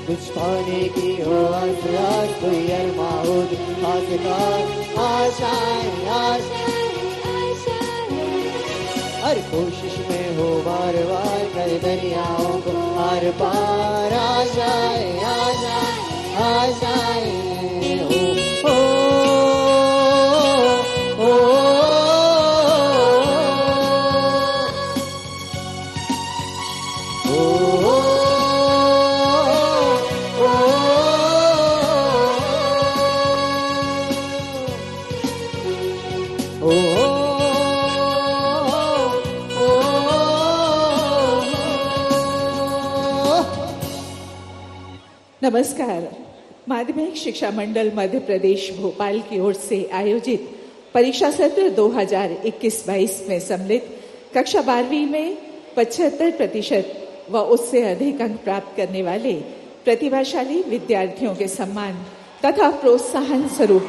कुछ पाने की हो आस आस, कोई अरमा हो आसपास, आशाएं आशाएं, हर कोशिश में हो बार बार कर दरियाओं को आर पार, आशाएं आशाएं आशाएं, ओ ओ ओ नमस्कार। माध्यमिक शिक्षा मंडल मध्य प्रदेश भोपाल की ओर से आयोजित परीक्षा सत्र 2021-22 में सम्मिलित कक्षा 12वीं में 75% व उससे अधिक अंक प्राप्त करने वाले प्रतिभाशाली विद्यार्थियों के सम्मान तथा प्रोत्साहन स्वरूप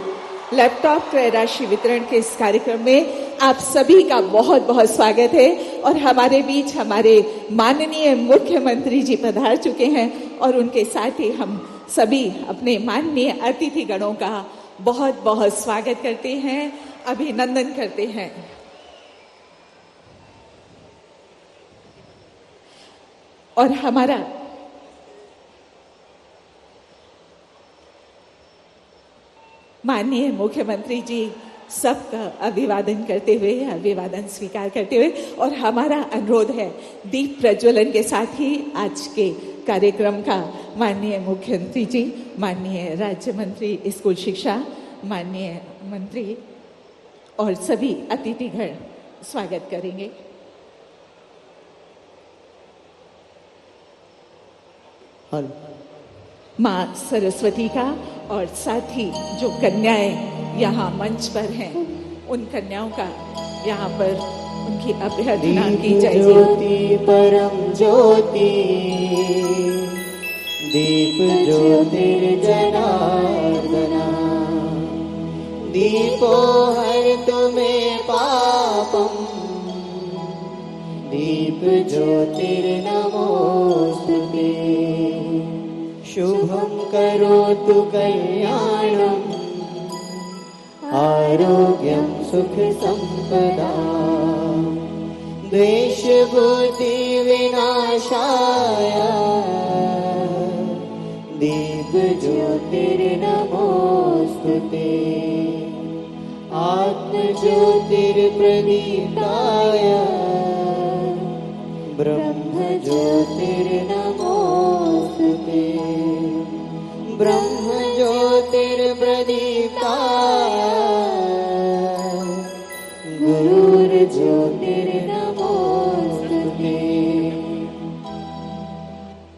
लैपटॉप क्रय राशि वितरण के इस कार्यक्रम में आप सभी का बहुत बहुत स्वागत है। और हमारे बीच हमारे माननीय मुख्यमंत्री जी पधार चुके हैं और उनके साथ ही हम सभी अपने माननीय अतिथि गणों का बहुत बहुत स्वागत करते हैं, अभिनंदन करते हैं। और हमारा माननीय मुख्यमंत्री जी सबका अभिवादन करते हुए, अभिवादन स्वीकार करते हुए, और हमारा अनुरोध है दीप प्रज्वलन के साथ ही आज के कार्यक्रम का माननीय मुख्यमंत्री जी, माननीय राज्य मंत्री स्कूल शिक्षा, माननीय मंत्री और सभी अतिथिगण स्वागत करेंगे। माँ सरस्वती का और साथ ही जो कन्याएं यहाँ मंच पर हैं, उन कन्याओं का यहाँ पर उनकी अभ्यर्थना की जाएगी। ज्योति परम ज्योति, दीप ज्योतिर्जनार्दना, दीपो हरतु मे पापम, दीप ज्योतिर्नमोस्तुते, शुभं करोतु कल्याणं, आरोग्यं सुख संपदा, द्वेष बुद्धि विनाशाय, दीप ज्योतिर्नमोस्तुते, आत्म ज्योतिर्प्रदीप्ताय, ब्रह्म ज्योतिर्नमोस्तुते, ब्रह्म ज्योतिर्प्रदीप्ताय, गुरुर्ज्योतिर्नमोस्तुते।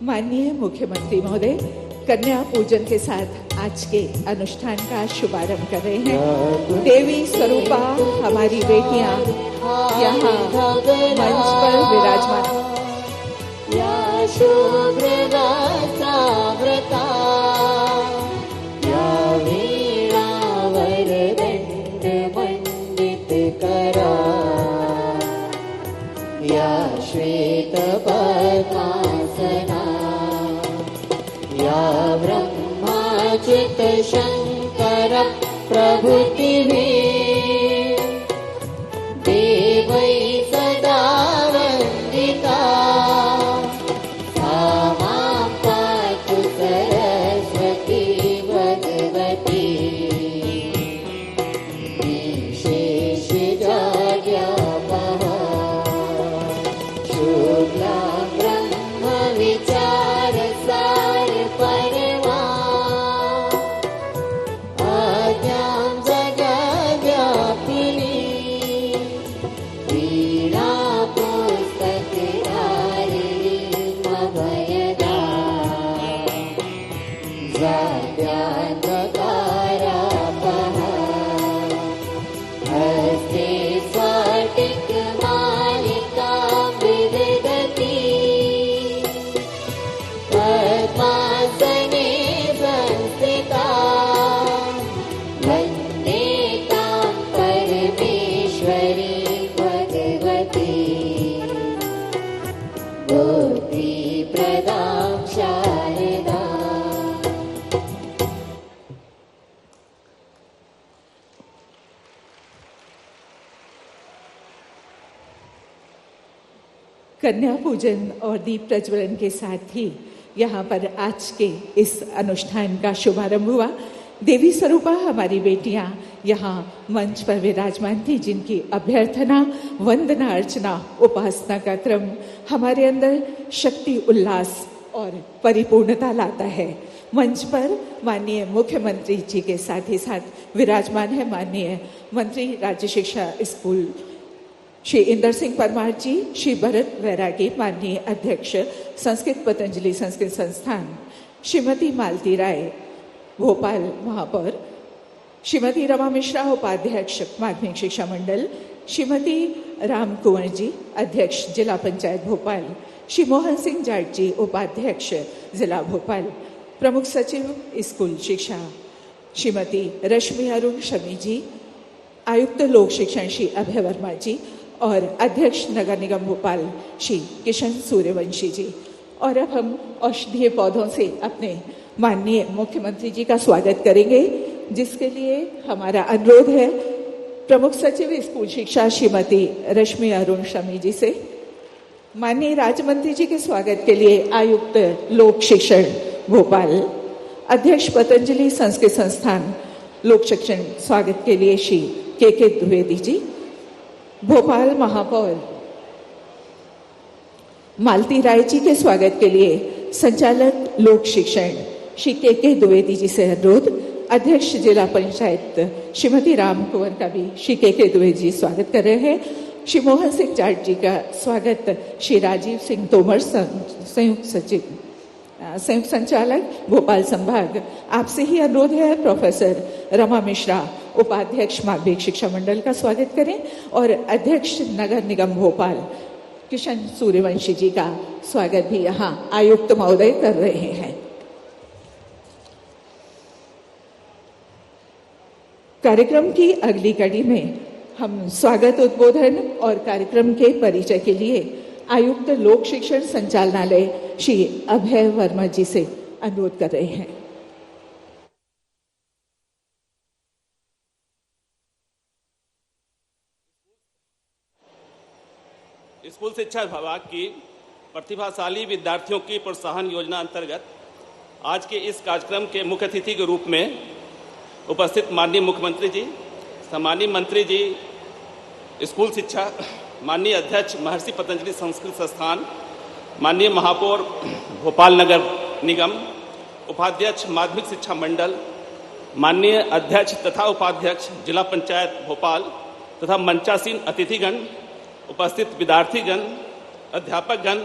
माननीय मुख्यमंत्री महोदय कन्या पूजन के साथ आज के अनुष्ठान का शुभारंभ कर रहे हैं। देवी स्वरूपा हमारी बेटियां यहाँ मंच पर विराजमान। या शुभ्रता साव्रता, या वीणा वरदंड मंडित करा, या श्वेत पद्मासना, या ब्रह्माच्युत शंकर प्रभृतिभिः देवै सदा वन्दिता, सा मां पातु सरस्वती भगवती, विशेषजाड्यापहा, शुक्लां ब्रह्म विचारसार परमा, आद्यां जगद्व्यापिनी, वीणा पुस्तकधारिणीं अभयदा, जाड्यान्धकारापहा, हस्ते स्फटिकमालिकां विदधती, कन्या पूजन और दीप प्रज्वलन के साथ ही यहाँ पर आज के इस अनुष्ठान का शुभारंभ हुआ। देवी स्वरूपा हमारी बेटियां यहाँ मंच पर विराजमान थी, जिनकी अभ्यर्थना, वंदना, अर्चना, उपासना का क्रम हमारे अंदर शक्ति, उल्लास और परिपूर्णता लाता है। मंच पर माननीय मुख्यमंत्री जी के साथ ही साथ विराजमान है माननीय मंत्री राज्य शिक्षा स्कूल श्री इंदर सिंह परमार जी, श्री भरत वैरागी, माननीय अध्यक्ष संस्कृत पतंजलि संस्कृत संस्थान, श्रीमती मालती राय भोपाल महापौर, श्रीमती रमा मिश्रा उपाध्यक्ष माध्यमिक शिक्षा मंडल, श्रीमती राम कुंवर जी अध्यक्ष जिला पंचायत भोपाल, श्री मोहन सिंह जाट जी उपाध्यक्ष जिला भोपाल, प्रमुख सचिव स्कूल शिक्षा श्रीमती रश्मि अरुण शमी जी, आयुक्त लोक शिक्षण श्री अभय वर्मा जी और अध्यक्ष नगर निगम भोपाल श्री किशन सूर्यवंशी जी। और अब हम औषधीय पौधों से अपने माननीय मुख्यमंत्री जी का स्वागत करेंगे, जिसके लिए हमारा अनुरोध है प्रमुख सचिव स्कूल शिक्षा श्रीमती रश्मि अरुण शमी जी से। माननीय राज्य मंत्री जी के स्वागत के लिए आयुक्त लोक शिक्षण भोपाल, अध्यक्ष पतंजलि संस्कृत संस्थान लोक शिक्षण स्वागत के लिए श्री के द्विवेदी जी, भोपाल महापौर मालती राय जी के स्वागत के लिए संचालक लोक शिक्षण श्री के द्विवेदी जी से अनुरोध, अध्यक्ष जिला पंचायत श्रीमती राम कुंवर का भी श्री के द्विवेदी जी स्वागत कर रहे हैं। श्री मोहन सिंह जाट जी का स्वागत श्री राजीव सिंह तोमर संयुक्त सचिव संयुक्त संचालक भोपाल संभाग, आपसे ही अनुरोध है प्रोफेसर रमा मिश्रा उपाध्यक्ष माध्यमिक शिक्षा मंडल का स्वागत करें और अध्यक्ष नगर निगम भोपाल किशन सूर्यवंशी जी का स्वागत भी यहाँ आयुक्त महोदय कर रहे हैं। कार्यक्रम की अगली कड़ी में हम स्वागत उद्बोधन और कार्यक्रम के परिचय के लिए आयुक्त लोक शिक्षण संचालनालय श्री अभय वर्मा जी से अनुरोध कर रहे हैं। स्कूल शिक्षा विभाग की प्रतिभाशाली विद्यार्थियों की प्रोत्साहन योजना अंतर्गत आज के इस कार्यक्रम के मुख्य अतिथि के रूप में उपस्थित माननीय मुख्यमंत्री जी, सम्मानीय मंत्री जी स्कूल शिक्षा, माननीय अध्यक्ष महर्षि पतंजलि संस्कृत संस्थान, माननीय महापौर भोपाल नगर निगम, उपाध्यक्ष माध्यमिक शिक्षा मंडल, माननीय अध्यक्ष तथा उपाध्यक्ष जिला पंचायत भोपाल तथा मंचासीन अतिथिगण, उपस्थित विद्यार्थीगण, अध्यापकगण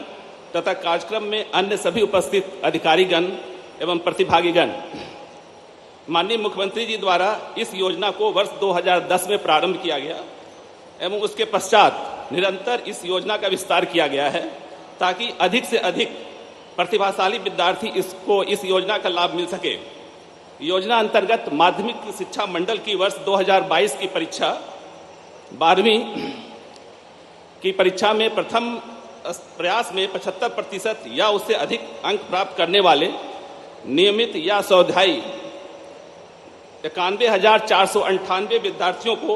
तथा कार्यक्रम में अन्य सभी उपस्थित अधिकारीगण एवं प्रतिभागीगण, माननीय मुख्यमंत्री जी द्वारा इस योजना को वर्ष 2010 में प्रारंभ किया गया एवं उसके पश्चात निरंतर इस योजना का विस्तार किया गया है ताकि अधिक से अधिक प्रतिभाशाली विद्यार्थी इस योजना का लाभ मिल सके। योजना अंतर्गत माध्यमिक शिक्षा मंडल की वर्ष 2022 की परीक्षा 12वीं की परीक्षा में प्रथम प्रयास में 75% या उससे अधिक अंक प्राप्त करने वाले नियमित या स्वाध्यायी 91,498 विद्यार्थियों को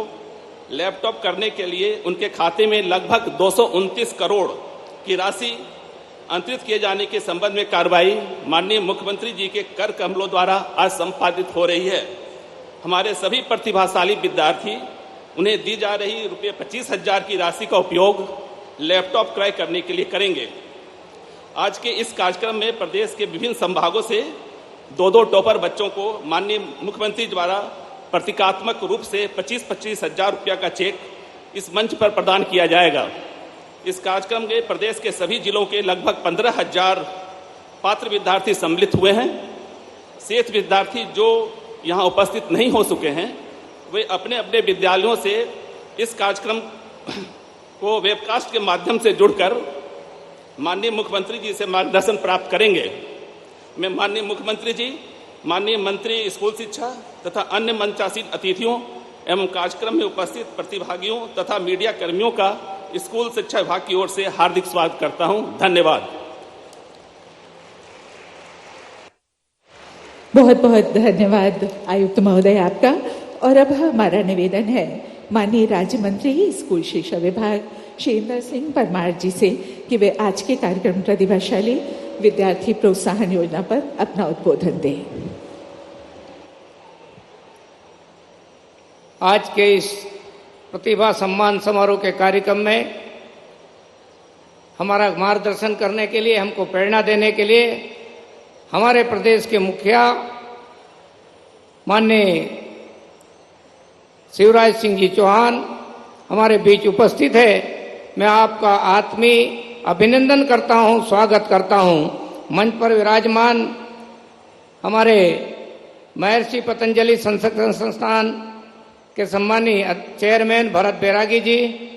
लैपटॉप करने के लिए उनके खाते में लगभग 229 करोड़ की राशि अंतरित किए जाने के संबंध में कार्रवाई माननीय मुख्यमंत्री जी के कर कमलों द्वारा आज संपादित हो रही है। हमारे सभी प्रतिभाशाली विद्यार्थी उन्हें दी जा रही रुपये 25,000 की राशि का उपयोग लैपटॉप क्रय करने के लिए करेंगे। आज के इस कार्यक्रम में प्रदेश के विभिन्न संभागों से दो टॉपर बच्चों को माननीय मुख्यमंत्री द्वारा प्रतीकात्मक रूप से 25-25 हजार रुपया का चेक इस मंच पर प्रदान किया जाएगा। इस कार्यक्रम में प्रदेश के सभी जिलों के लगभग 15,000 पात्र विद्यार्थी सम्मिलित हुए हैं। शेष विद्यार्थी जो यहाँ उपस्थित नहीं हो सके हैं वे अपने अपने विद्यालयों से इस कार्यक्रम को वेबकास्ट के माध्यम से जुड़कर माननीय मुख्यमंत्री जी से मार्गदर्शन प्राप्त करेंगे। मैं माननीय मुख्यमंत्री जी, माननीय मंत्री स्कूल शिक्षा तथा अन्य मंचासीन अतिथियों एवं कार्यक्रम में उपस्थित प्रतिभागियों तथा मीडिया कर्मियों का स्कूल शिक्षा विभाग की ओर से हार्दिक स्वागत करता हूं। धन्यवाद। बहुत बहुत धन्यवाद आयुक्त महोदय आपका। और अब हमारा निवेदन है माननीय राज्य मंत्री स्कूल शिक्षा विभाग शेंद्र सिंह परमार जी से कि वे आज के कार्यक्रम प्रतिभाशाली विद्यार्थी प्रोत्साहन योजना पर अपना उद्बोधन दें। आज के इस प्रतिभा सम्मान समारोह के कार्यक्रम में हमारा मार्गदर्शन करने के लिए, हमको प्रेरणा देने के लिए हमारे प्रदेश के मुखिया माननीय शिवराज सिंह जी चौहान हमारे बीच उपस्थित है। मैं आपका आत्मीय अभिनंदन करता हूं, स्वागत करता हूं। मंच पर विराजमान हमारे महर्षि पतंजलि संस्कृत संस्थान के सम्मानीय चेयरमैन भरत बैरागी जी,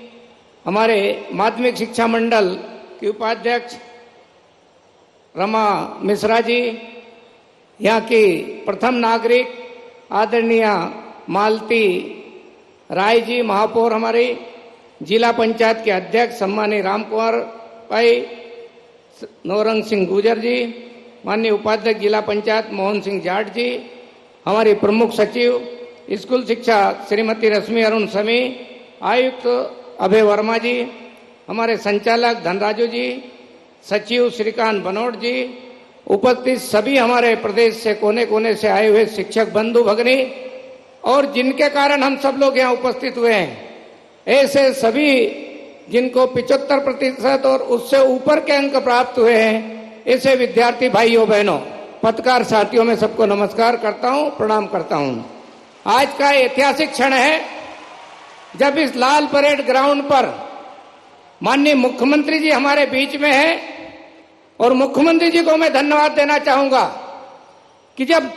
हमारे माध्यमिक शिक्षा मंडल की उपाध्यक्ष रमा मिश्रा जी, यहाँ की प्रथम नागरिक आदरणीय मालती राय जी, महापौर हमारी, जिला पंचायत के अध्यक्ष सम्मानीय राम कुमार भाई, नौरंग सिंह गुजर जी, माननीय उपाध्यक्ष जिला पंचायत मोहन सिंह जाट जी, हमारी प्रमुख सचिव स्कूल शिक्षा श्रीमती रश्मि अरुण समी, आयुक्त अभय वर्मा जी, हमारे संचालक धनराजू जी, सचिव श्रीकांत बनोट जी, उपस्थित सभी हमारे प्रदेश से कोने कोने से आए हुए शिक्षक बंधु भगिनी और जिनके कारण हम सब लोग यहाँ उपस्थित हुए हैं, ऐसे सभी जिनको 75% और उससे ऊपर के अंक प्राप्त हुए हैं, ऐसे विद्यार्थी भाइयों बहनों, पत्रकार साथियों में सबको नमस्कार करता हूँ, प्रणाम करता हूँ। आज का ऐतिहासिक क्षण है जब इस लाल परेड ग्राउंड पर माननीय मुख्यमंत्री जी हमारे बीच में हैं और मुख्यमंत्री जी को मैं धन्यवाद देना चाहूंगा कि जब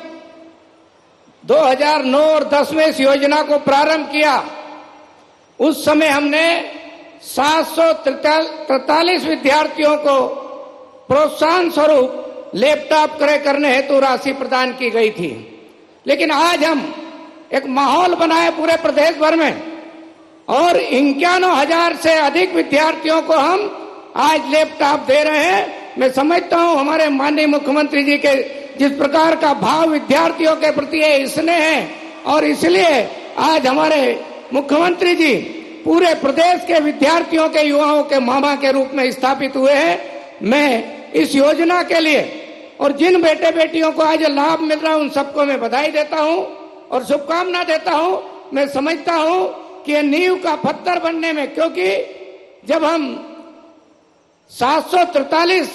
2009 और 10 में इस योजना को प्रारंभ किया, उस समय हमने 743 विद्यार्थियों को प्रोत्साहन स्वरूप लैपटॉप क्रय करने हेतु राशि प्रदान की गई थी। लेकिन आज हम एक माहौल बनाए पूरे प्रदेश भर में और 91,000 से अधिक विद्यार्थियों को हम आज लैपटॉप दे रहे हैं। मैं समझता हूं हमारे माननीय मुख्यमंत्री जी के जिस प्रकार का भाव विद्यार्थियों के प्रति है, स्नेह है, और इसलिए आज हमारे मुख्यमंत्री जी पूरे प्रदेश के विद्यार्थियों के, युवाओं के मामा के रूप में स्थापित हुए हैं। मैं इस योजना के लिए और जिन बेटे बेटियों को आज लाभ मिल रहा है उन सबको मैं बधाई देता हूं और शुभकामना देता हूं। मैं समझता हूं कि ये नींव का पत्थर बनने में, क्योंकि जब हम 743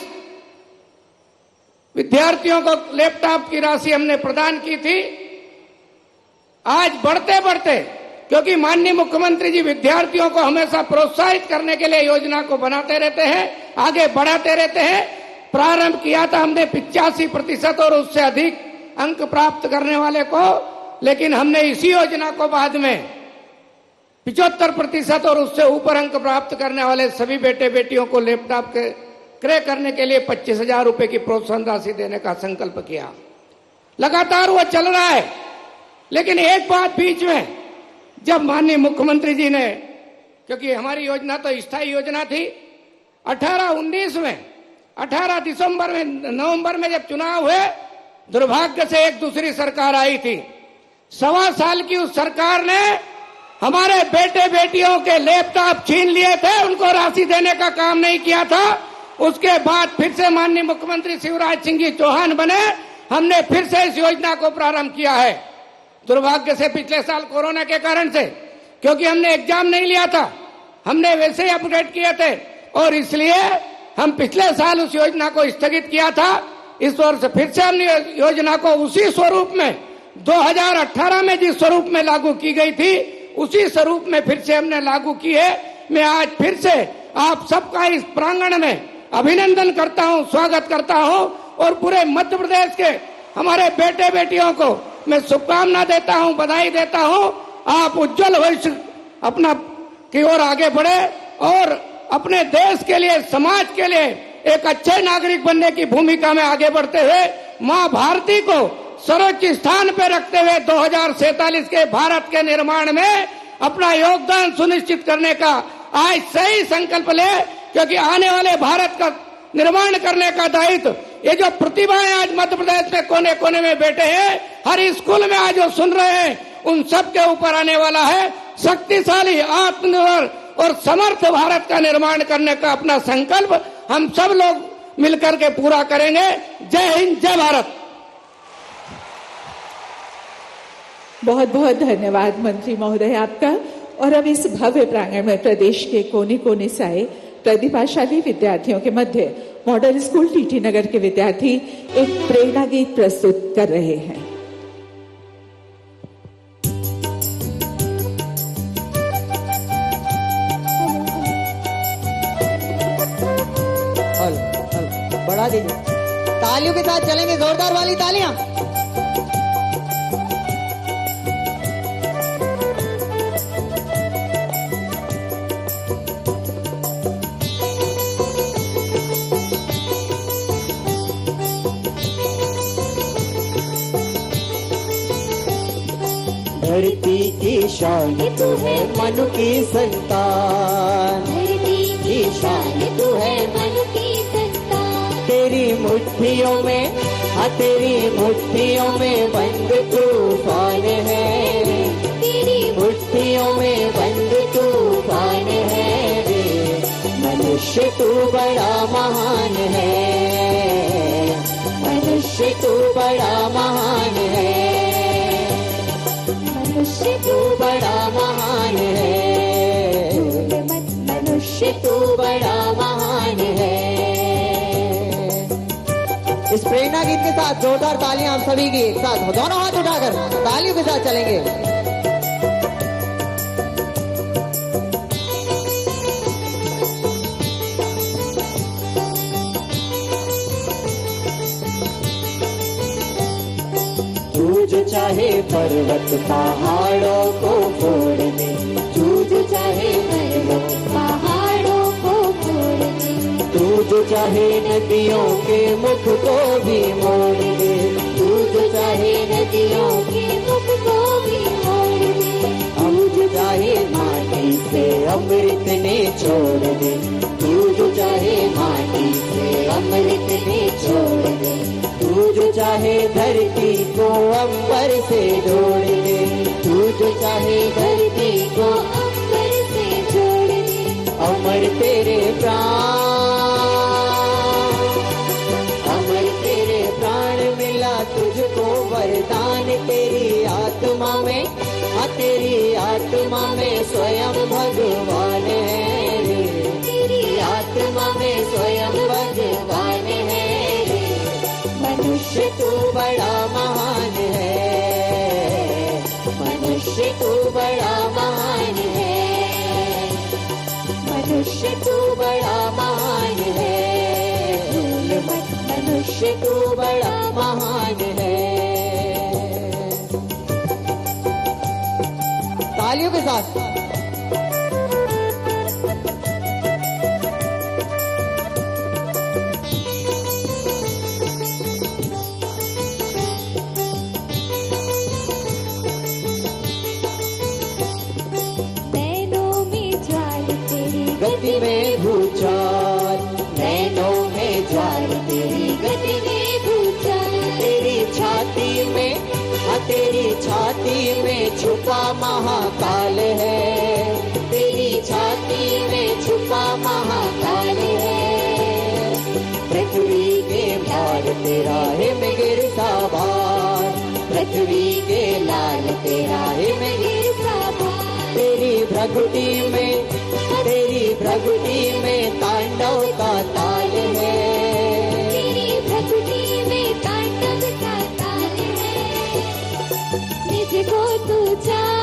विद्यार्थियों को लैपटॉप की राशि हमने प्रदान की थी, आज बढ़ते बढ़ते, क्योंकि माननीय मुख्यमंत्री जी विद्यार्थियों को हमेशा प्रोत्साहित करने के लिए योजना को बनाते रहते हैं, आगे बढ़ाते रहते हैं। प्रारंभ किया था हमने 85% और उससे अधिक अंक प्राप्त करने वाले को, लेकिन हमने इसी योजना को बाद में 75% और उससे ऊपर अंक प्राप्त करने वाले सभी बेटे बेटियों को लैपटॉप के क्रय करने के लिए 25,000 रुपए की प्रोत्साहन राशि देने का संकल्प किया। लगातार वो चल रहा है। लेकिन एक बात बीच में, जब माननीय मुख्यमंत्री जी ने, क्योंकि हमारी योजना तो स्थायी योजना थी, 18-19 में 18 दिसंबर में, नवंबर में जब चुनाव हुए, दुर्भाग्य से एक दूसरी सरकार आई थी। 1.25 साल की उस सरकार ने हमारे बेटे बेटियों के लैपटॉप छीन लिए थे, उनको राशि देने का काम नहीं किया था। उसके बाद फिर से माननीय मुख्यमंत्री शिवराज सिंह जी चौहान बने, हमने फिर से इस योजना को प्रारंभ किया है। दुर्भाग्य से पिछले साल कोरोना के कारण से, क्योंकि हमने एग्जाम नहीं लिया था, हमने वैसे ही अपडेट किए थे और इसलिए हम पिछले साल उस योजना को स्थगित किया था। इस वर्ष फिर से हमने योजना को उसी स्वरूप में 2018 में जिस स्वरूप में लागू की गई थी, उसी स्वरूप में फिर से हमने लागू की है। मैं आज फिर से आप सबका इस प्रांगण में अभिनंदन करता हूं, स्वागत करता हूं और पूरे मध्य प्रदेश के हमारे बेटे बेटियों को मैं शुभकामना देता हूं, बधाई देता हूं। आप उज्जवल भविष्य अपना की ओर आगे बढ़े और अपने देश के लिए, समाज के लिए एक अच्छे नागरिक बनने की भूमिका में आगे बढ़ते हुए मां भारती को सर्वोच्च स्थान पर रखते हुए 2047 के भारत के निर्माण में अपना योगदान सुनिश्चित करने का आज सही संकल्प ले, क्योंकि आने वाले भारत का निर्माण करने का दायित्व ये जो प्रतिभाएं आज मध्य प्रदेश में कोने कोने में बैठे हैं, हर स्कूल में आज जो सुन रहे हैं, उन सब के ऊपर आने वाला है। शक्तिशाली, आत्मनिर्भर और समर्थ भारत का निर्माण करने का अपना संकल्प हम सब लोग मिलकर के पूरा करेंगे। जय हिंद, जय भारत। बहुत बहुत धन्यवाद मंत्री महोदय आपका। और अब इस भव्य प्रांगण में प्रदेश के कोने कोने से आए प्रतिभाशाली विद्यार्थियों के मध्य मॉडल स्कूल टीटी नगर के विद्यार्थी एक प्रेरणा गीत प्रस्तुत कर रहे हैं। बढ़ा दीजिए, तालियों के साथ चलेंगे, जोरदार वाली तालियां। धरती की शान तू है, मनु की संतान। धरती की शान तू है, मनु की संतान। तेरी मुट्ठियों में, हाँ तेरी मुट्ठियों में बंद तूफान है। तेरी मुट्ठियों में बंद तूफान है रे। मनुष्य तू बड़ा महान है, मनुष्य तू बड़ा महान है, मनुष्य तू बड़ा महान है, मनुष्य तू बड़ा महान है। इस प्रेरणा गीत के साथ जोरदार तालियां हम सभी की एक साथ, दोनों हाथ उठाकर तालियों के साथ चलेंगे। तू जो चाहे पर्वत पहाड़ों को फोड़ दे, तू जो चाहे पर्वत पहाड़ों को फोड़ दे, तू जो चाहे नदियों के मुख को भी मोड़ दे, तू जो चाहे नदियों के मुख को भी मोड़ दे, तू जो चाहे माटी से अमृत ने छोड़ दे, तू जो चाहे माटी से अमृत ने छोड़ दे, तू जो चाहे धरती को अंबर से जोड़ दे, तू जो चाहे धरती को अंबर से जोड़ दे, अमर तेरे प्राण, अमर तेरे प्राण मिला तुझको वरदान। तेरी आत्मा में, हाँ तेरी आत्मा में स्वयं भगवान है रे। तेरी आत्मा में स्वयं भगवान है रे। मनुष्य तू बड़ा महान है, मनुष्य तू बड़ा महान है, मनुष्य तू बड़ा महान है, मनुष्य तू बड़ा महान है। तालियों के साथ नैनों में ज्वाल तेरी गति में भूचाल, नैनों में ज्वाल तेरी गति में भूचाल, तेरी छाती में, हाँ तेरी छाती में छुपा महाकाल है। तेरी छाती में छुपा महाकाल है। पृथ्वी के भार तेरा है में गिरता भार, पृथ्वी के लाल तेरा है में गिरता भार। तेरी भ्रगुटी में, तेरी भ्रगुटी में तांडव का ताल है। तेरी भक्ति में तांडव का ताल है। निज को तू जान,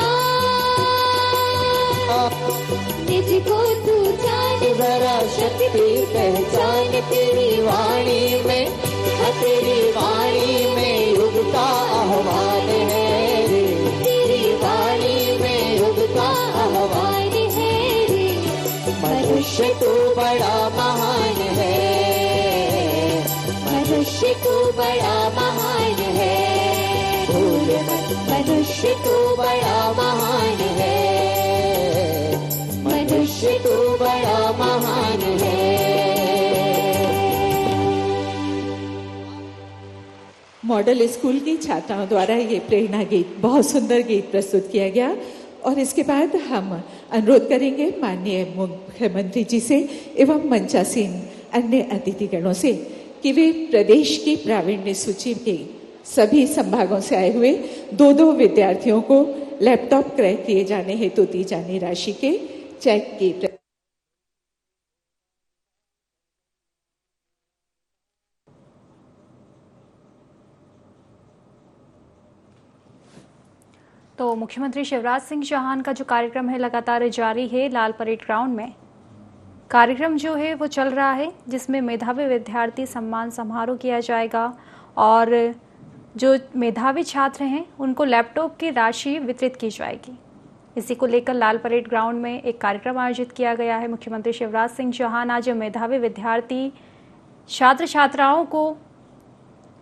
निज को तू जान, जरा शक्ति पहचान। तेरी वाणी में, तेरी वाणी में युग का आह्वान है रे। तेरी वाणी में युग का आह्वान है रे। मनुष्य तू बड़ा महान है, मनुष्य तू बड़ा महान है। भूल मत, मनुष्य तू बड़ा महान है, मनुष्य तू बड़ा महान है। मॉडल स्कूल की छात्राओं द्वारा ये प्रेरणा गीत, बहुत सुंदर गीत प्रस्तुत किया गया। और इसके बाद हम अनुरोध करेंगे माननीय मुख्यमंत्री जी से एवं मंचासीन अन्य अतिथिगणों से कि वे प्रदेश की प्रावीण्य सूची के सभी संभागों से आए हुए 2 विद्यार्थियों को लैपटॉप क्रय किए जाने हेतु दी जाने राशि के चेक की तो मुख्यमंत्री शिवराज सिंह चौहान का जो कार्यक्रम है लगातार जारी है। लाल परेड ग्राउंड में कार्यक्रम जो है वो चल रहा है, जिसमें मेधावी विद्यार्थी सम्मान समारोह किया जाएगा और जो मेधावी छात्र हैं उनको लैपटॉप की राशि वितरित की जाएगी। इसी को लेकर लाल परेड ग्राउंड में एक कार्यक्रम आयोजित किया गया है। मुख्यमंत्री शिवराज सिंह चौहान आज मेधावी विद्यार्थी छात्र छात्राओं को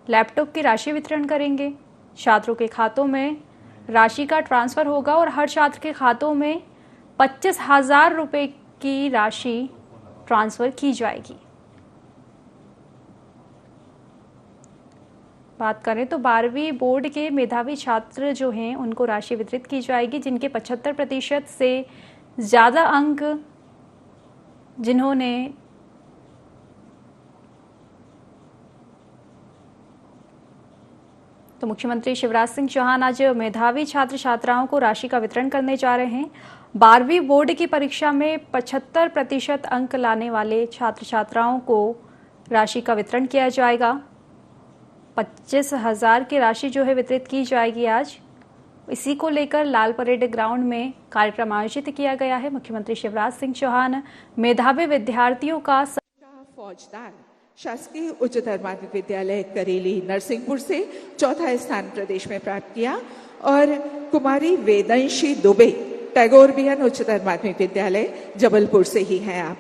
लैपटॉप की राशि वितरण करेंगे। छात्रों के खातों में राशि का ट्रांसफर होगा और हर छात्र के खातों में 25,000 रुपये की राशि ट्रांसफर की जाएगी। बात करें तो 12वीं बोर्ड के मेधावी छात्र जो हैं उनको राशि वितरित की जाएगी, जिनके 75% से ज़्यादा अंक जिन्होंने तो मुख्यमंत्री शिवराज सिंह चौहान आज मेधावी छात्र छात्राओं को राशि का वितरण करने जा रहे हैं। 12वीं बोर्ड की परीक्षा में 75% अंक लाने वाले छात्र छात्राओं को राशि का वितरण किया जाएगा। 25,000 की राशि जो है वितरित की जाएगी आज। इसी को लेकर लाल परेड ग्राउंड में कार्यक्रम आयोजित किया गया है। मुख्यमंत्री शिवराज सिंह चौहान मेधावी विद्यार्थियों का फौजदार शासकीय उच्चतर माध्यमिक विद्यालय करेली नरसिंहपुर से चौथा स्थान प्रदेश में प्राप्त किया और कुमारी वेदंशी दुबे टैगोर बिहान उच्चतर माध्यमिक विद्यालय जबलपुर से ही हैं आप।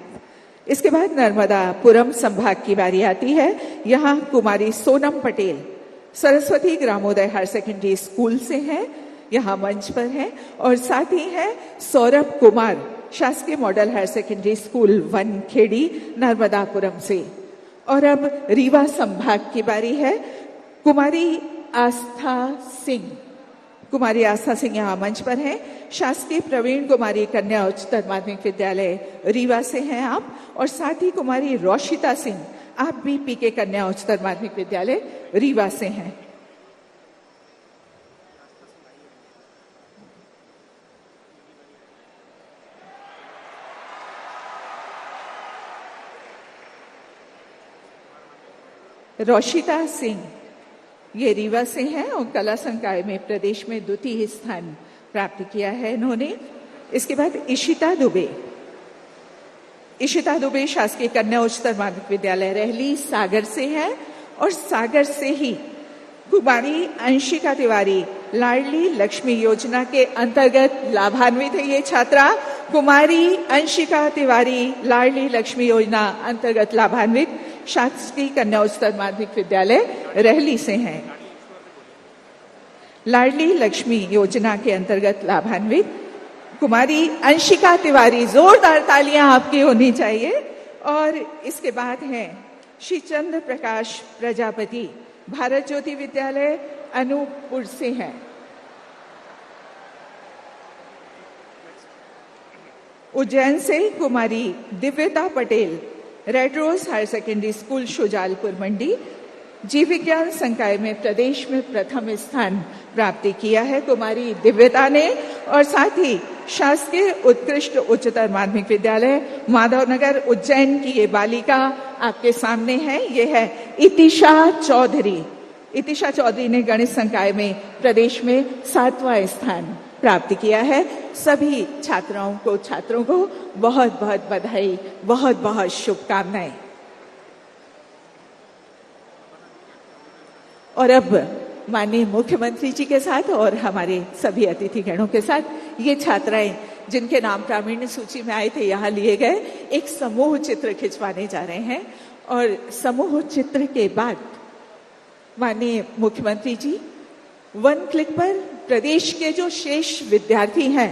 इसके बाद नर्मदापुरम संभाग की बारी आती है। यहाँ कुमारी सोनम पटेल सरस्वती ग्रामोदय हायर सेकेंडरी स्कूल से हैं, यहाँ मंच पर हैं और साथ ही है सौरभ कुमार शासकीय model higher secondary school Wankhedi Narmadapuram से। और अब रीवा संभाग की बारी है। कुमारी आस्था सिंह यहाँ मंच पर हैं, शासकीय प्रवीण कुमारी कन्या उच्चतर माध्यमिक विद्यालय रीवा से हैं आप और साथ ही कुमारी रोशिता सिंह आप भी पीके कन्या उच्चतर माध्यमिक विद्यालय रीवा से हैं। रोशिता सिंह ये रीवा से हैं और कला संकाय में प्रदेश में द्वितीय स्थान प्राप्त किया है इन्होंने। इसके बाद इशिता दुबे शासकीय कन्या उच्चतर माध्यमिक विद्यालय रहली सागर से है और सागर से ही कुमारी अंशिका तिवारी लाडली लक्ष्मी योजना के अंतर्गत लाभान्वित है। ये छात्रा कुमारी अंशिका तिवारी लाडली लक्ष्मी योजना अंतर्गत लाभान्वित शासकीय कन्या उच्चतर माध्यमिक विद्यालय रहली से हैं। लाडली लक्ष्मी योजना के अंतर्गत लाभान्वित कुमारी अंशिका तिवारी, जोरदार तालियां आपकी होनी चाहिए। और इसके बाद हैं श्री चंद्र प्रकाश प्रजापति भारत ज्योति विद्यालय अनूपपुर से हैं। उज्जैन से कुमारी Divyata Patel Red Rose higher secondary school Shujalpur Mandi जीव विज्ञान संकाय में प्रदेश में प्रथम स्थान प्राप्त किया है कुमारी दिव्यता ने। और साथ ही शासकीय उत्कृष्ट उच्चतर माध्यमिक विद्यालय माधवनगर उज्जैन की ये बालिका आपके सामने है, ये है इतिशा चौधरी ने गणित संकाय में प्रदेश में 7वां स्थान प्राप्त किया है। सभी छात्रों को बहुत बहुत बधाई, बहुत बहुत शुभकामनाएं। और अब माननीय मुख्यमंत्री जी के साथ और हमारे सभी अतिथिगणों के साथ ये छात्राएं जिनके नाम प्रावीण्य सूची में आए थे यहाँ लिए गए एक समूह चित्र खिंचवाने जा रहे हैं। और समूह चित्र के बाद माननीय मुख्यमंत्री जी 1 क्लिक पर प्रदेश के जो शेष विद्यार्थी हैं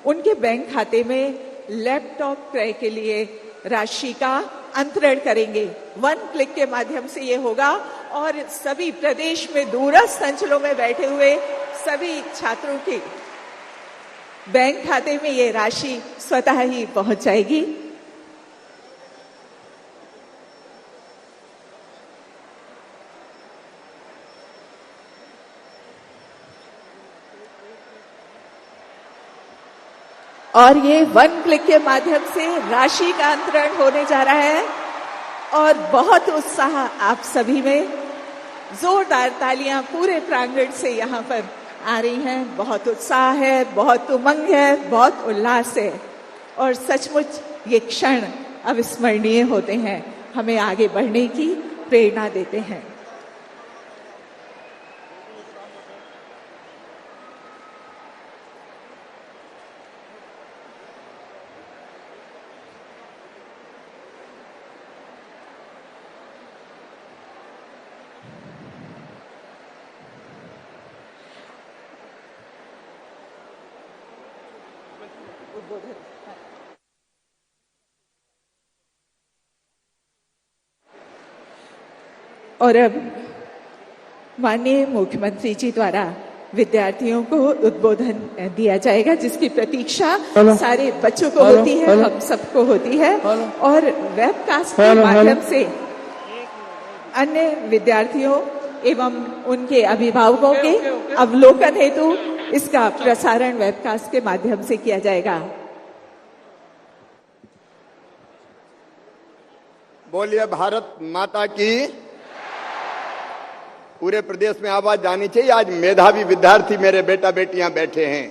उनके बैंक खाते में लैपटॉप क्रय के लिए राशि का अंतरण करेंगे। 1 क्लिक के माध्यम से ये होगा और सभी प्रदेश में दूरस्थ अंचलों में बैठे हुए सभी छात्रों की बैंक खाते में ये राशि स्वतः ही पहुंच जाएगी। और ये 1 क्लिक के माध्यम से राशि का अंतरण होने जा रहा है और बहुत उत्साह आप सभी में। जोरदार तालियां पूरे प्रांगण से यहाँ पर आ रही हैं। बहुत उत्साह है, बहुत उमंग है, बहुत उल्लास है और सचमुच ये क्षण अविस्मरणीय होते हैं, हमें आगे बढ़ने की प्रेरणा देते हैं। और अब माननीय मुख्यमंत्री जी द्वारा विद्यार्थियों को उद्बोधन दिया जाएगा, जिसकी प्रतीक्षा सारे बच्चों को होती है, हम सबको होती है और वेबकास्ट के माध्यम से अन्य विद्यार्थियों एवं उनके अभिभावकों के अवलोकन हेतु इसका प्रसारण वेबकास्ट के माध्यम से किया जाएगा। बोलिए भारत माता की। पूरे प्रदेश में आवाज जानी चाहिए। आज मेधावी विद्यार्थी मेरे बेटा बेटियां बैठे हैं।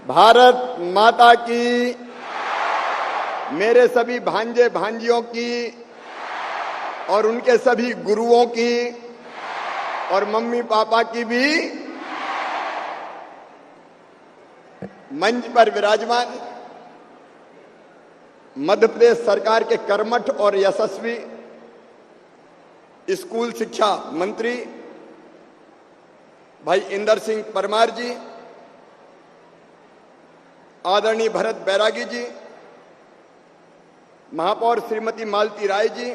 भारत माता की, मेरे सभी भांजे भांजियों की और उनके सभी गुरुओं की और मम्मी पापा की भी। मंच पर विराजमान मध्य प्रदेश सरकार के कर्मठ और यशस्वी स्कूल शिक्षा मंत्री भाई इंदर सिंह परमार जी, आदरणीय भरत बैरागी जी, महापौर श्रीमती मालती राय जी,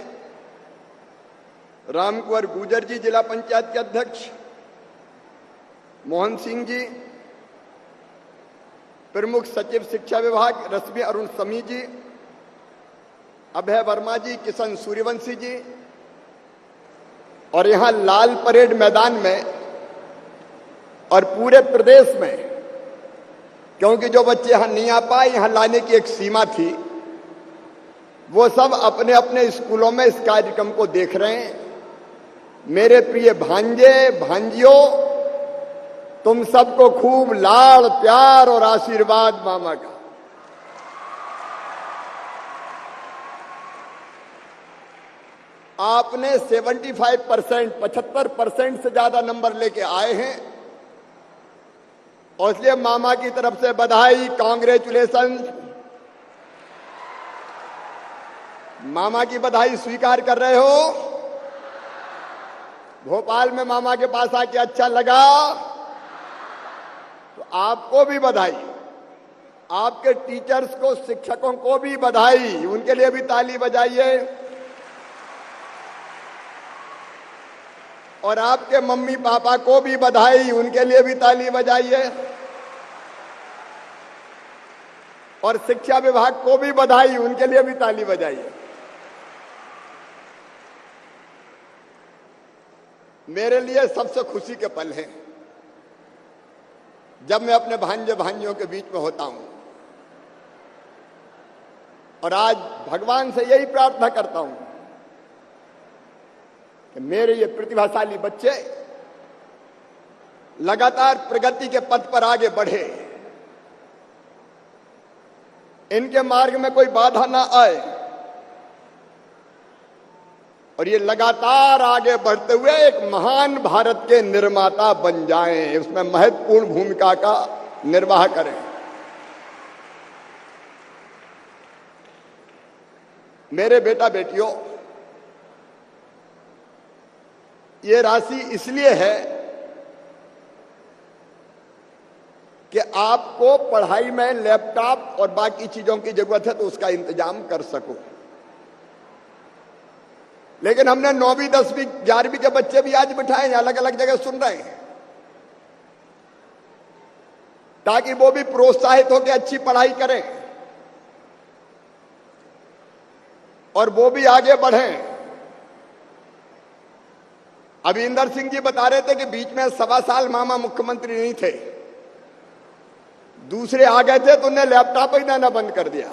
रामकुंवर गुर्जर जी जिला पंचायत के अध्यक्ष, मोहन सिंह जी, प्रमुख सचिव शिक्षा विभाग रश्मि अरुण समी जी, अभय वर्मा जी, किशन सूर्यवंशी जी, और यहां लाल परेड मैदान में और पूरे प्रदेश में, क्योंकि जो बच्चे यहां नहीं आ पाए, यहां लाने की एक सीमा थी, वो सब अपने अपने स्कूलों में इस कार्यक्रम को देख रहे हैं। मेरे प्रिय भांजे भांजियों, तुम सबको खूब लाड़ प्यार और आशीर्वाद मामा का। आपने 75% 75% से ज्यादा नंबर लेके आए हैं और इसलिए मामा की तरफ से बधाई, कांग्रेचुलेशन। मामा की बधाई स्वीकार कर रहे हो? भोपाल में मामा के पास आके अच्छा लगा तो आपको भी बधाई, आपके टीचर्स को, शिक्षकों को भी बधाई, उनके लिए भी ताली बजाइए। और आपके मम्मी पापा को भी बधाई, उनके लिए भी ताली बजाइए। और शिक्षा विभाग को भी बधाई, उनके लिए भी ताली बजाइए। मेरे लिए सबसे खुशी के पल हैं जब मैं अपने भांजे भांजियों के बीच में होता हूं। और आज भगवान से यही प्रार्थना करता हूं कि मेरे ये प्रतिभाशाली बच्चे लगातार प्रगति के पथ पर आगे बढ़े, इनके मार्ग में कोई बाधा ना आए और ये लगातार आगे बढ़ते हुए एक महान भारत के निर्माता बन जाएं, उसमें महत्वपूर्ण भूमिका का निर्वाह करें। मेरे बेटा बेटियों, ये राशि इसलिए है कि आपको पढ़ाई में लैपटॉप और बाकी चीजों की जरूरत है तो उसका इंतजाम कर सको। लेकिन हमने 9वीं 10वीं 11वीं के बच्चे भी आज बिठाए हैं, अलग अलग जगह सुन रहे हैं। ताकि वो भी प्रोत्साहित होकर अच्छी पढ़ाई करें और वो भी आगे बढ़ें। अभी इंदर सिंह जी बता रहे थे कि बीच में 1.25 साल मामा मुख्यमंत्री नहीं थे, दूसरे आ गए थे तो उन्हें लैपटॉप ही देना बंद कर दिया।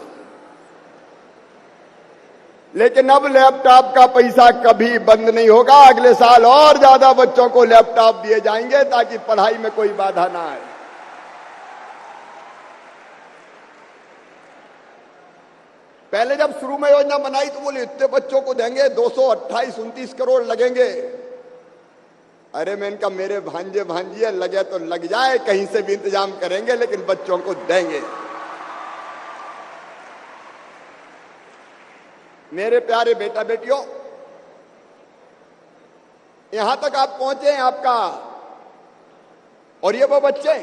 लेकिन अब लैपटॉप का पैसा कभी बंद नहीं होगा। अगले साल और ज्यादा बच्चों को लैपटॉप दिए जाएंगे ताकि पढ़ाई में कोई बाधा ना आए। पहले जब शुरू में योजना बनाई तो बोले इतने बच्चों को देंगे, 228-29 करोड़ लगेंगे। अरे मैं इनका, मेरे भांजे भांजिए लगे तो लग जाए, कहीं से भी इंतजाम करेंगे लेकिन बच्चों को देंगे। मेरे प्यारे बेटा बेटियों, यहां तक आप पहुंचे हैं आपका, और ये वो बच्चे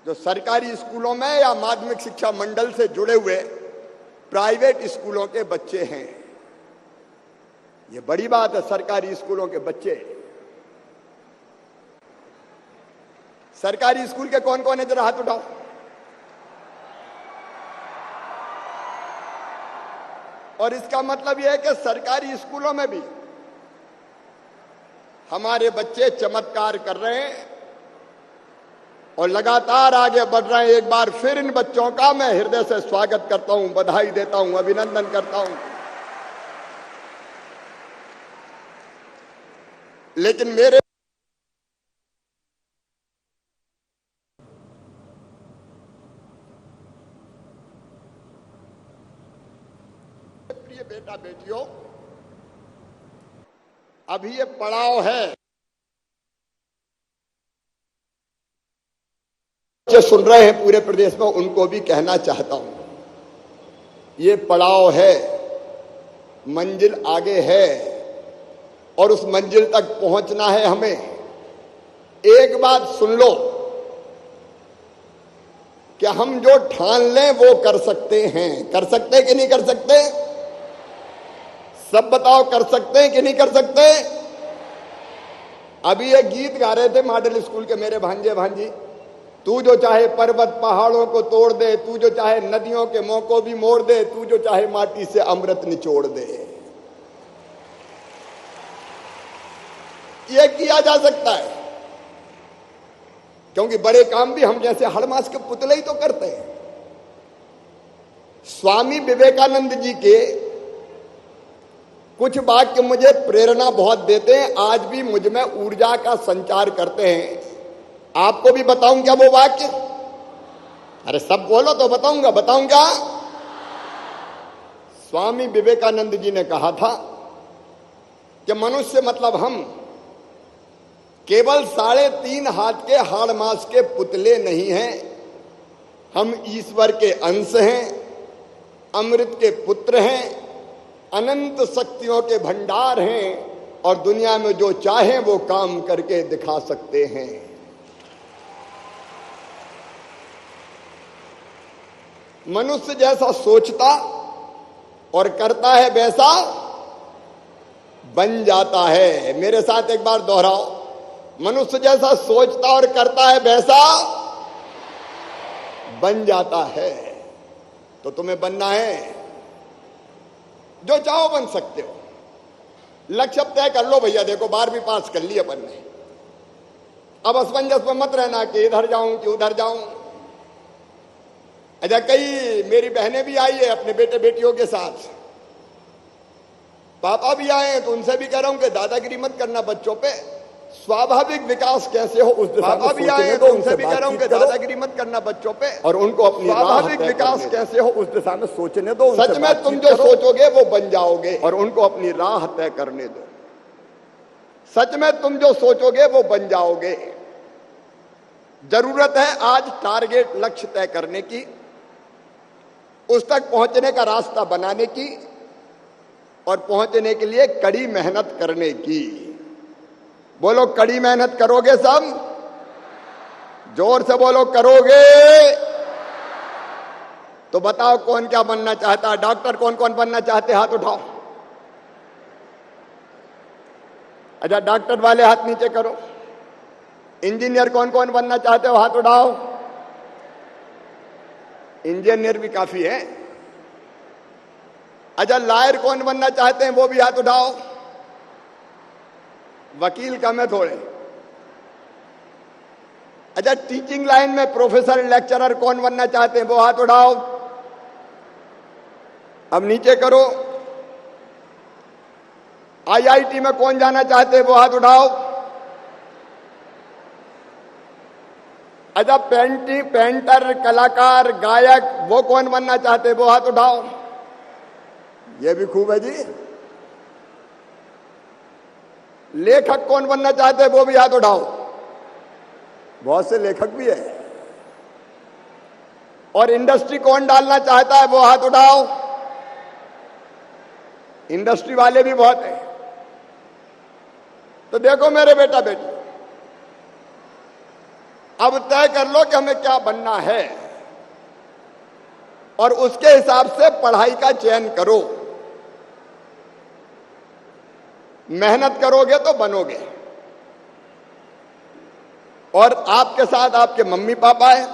जो सरकारी स्कूलों में या माध्यमिक शिक्षा मंडल से जुड़े हुए प्राइवेट स्कूलों के बच्चे हैं। ये बड़ी बात है, सरकारी स्कूलों के बच्चे। सरकारी स्कूल के कौन कौन है, जरा हाथ उठाओ। और इसका मतलब यह है कि सरकारी स्कूलों में भी हमारे बच्चे चमत्कार कर रहे हैं और लगातार आगे बढ़ रहे हैं। एक बार फिर इन बच्चों का मैं हृदय से स्वागत करता हूं, बधाई देता हूं, अभिनंदन करता हूं। लेकिन मेरे प्रिय बेटा बेटियों, अभी ये पड़ाव है, जो सुन रहे हैं पूरे प्रदेश में, उनको भी कहना चाहता हूं, ये पड़ाव है, मंजिल आगे है और उस मंजिल तक पहुंचना है हमें। एक बात सुन लो कि हम जो ठान लें वो कर सकते हैं। कर सकते हैं कि नहीं कर सकते? सब बताओ, कर सकते हैं कि नहीं कर सकते? अभी ये गीत गा रहे थे मॉडल स्कूल के मेरे भांजे भांजी, तू जो चाहे पर्वत पहाड़ों को तोड़ दे, तू जो चाहे नदियों के मुंह को भी मोड़ दे, तू जो चाहे माटी से अमृत निचोड़ दे। ये किया जा सकता है, क्योंकि बड़े काम भी हम जैसे हड़मास के पुतले ही तो करते हैं। स्वामी विवेकानंद जी के कुछ वाक्य मुझे प्रेरणा बहुत देते हैं, आज भी मुझ में ऊर्जा का संचार करते हैं। आपको भी बताऊं क्या वो वाक्य? अरे सब बोलो तो बताऊंगा। स्वामी विवेकानंद जी ने कहा था कि मनुष्य मतलब हम केवल 3.5 हाथ के हाड़ मांस के पुतले नहीं हैं, हम ईश्वर के अंश हैं, अमृत के पुत्र हैं, अनंत शक्तियों के भंडार हैं और दुनिया में जो चाहें वो काम करके दिखा सकते हैं। मनुष्य जैसा सोचता और करता है वैसा बन जाता है। मेरे साथ एक बार दोहराओ, मनुष्य जैसा सोचता और करता है वैसा बन जाता है। तो तुम्हें बनना है, जो चाहो बन सकते हो। लक्ष्य तय कर लो भैया। देखो 12वीं पास कर ली अपन ने, अब असमंजस में मत रहना कि इधर जाऊं कि उधर जाऊं। अच्छा, कई मेरी बहनें भी आई है अपने बेटे बेटियों के साथ, पापा भी आए हैं, तो उनसे भी कह रहा हूं कि दादागिरी मत करना बच्चों पे, स्वाभाविक विकास कैसे हो उस दिशा में भी आए हैं, तो उनसे भी कह रहा हूं कि दादागिरी मत करना बच्चों पे, और उनको अपनी स्वाभाविक विकास कैसे हो उस दिशा में सोचने दो। सच में तुम जो सोचोगे वो बन जाओगे, और उनको अपनी राह तय करने दो। सच में तुम जो सोचोगे वो बन जाओगे। जरूरत है आज टारगेट, लक्ष्य तय करने की, उस तक पहुंचने का रास्ता बनाने की, और पहुंचने के लिए कड़ी मेहनत करने की। बोलो, कड़ी मेहनत करोगे सब? जोर से बोलो, करोगे? तो बताओ कौन क्या बनना चाहता है? डॉक्टर कौन कौन बनना चाहते? हाथ उठाओ। अच्छा, डॉक्टर वाले हाथ नीचे करो। इंजीनियर कौन कौन बनना चाहते हो हाथ उठाओ। इंजीनियर भी काफी है। अच्छा, लॉयर कौन बनना चाहते हैं वो भी हाथ उठाओ। वकील कम है थोड़े। अच्छा, टीचिंग लाइन में प्रोफेसर लेक्चरर कौन बनना चाहते हैं वो हाथ उठाओ। अब नीचे करो। आईआईटी में कौन जाना चाहते हैं वो हाथ उठाओ। अच्छा, पेंटर, कलाकार, गायक वो कौन बनना चाहते हैं वो हाथ उठाओ। ये भी खूब है जी। लेखक कौन बनना चाहते हैं वो भी हाथ उठाओ। बहुत से लेखक भी है। और इंडस्ट्री कौन डालना चाहता है वो हाथ उठाओ। इंडस्ट्री वाले भी बहुत हैं। तो देखो मेरे बेटा बेटी, अब तय कर लो कि हमें क्या बनना है और उसके हिसाब से पढ़ाई का चयन करो। मेहनत करोगे तो बनोगे। और आपके साथ आपके मम्मी पापा हैं,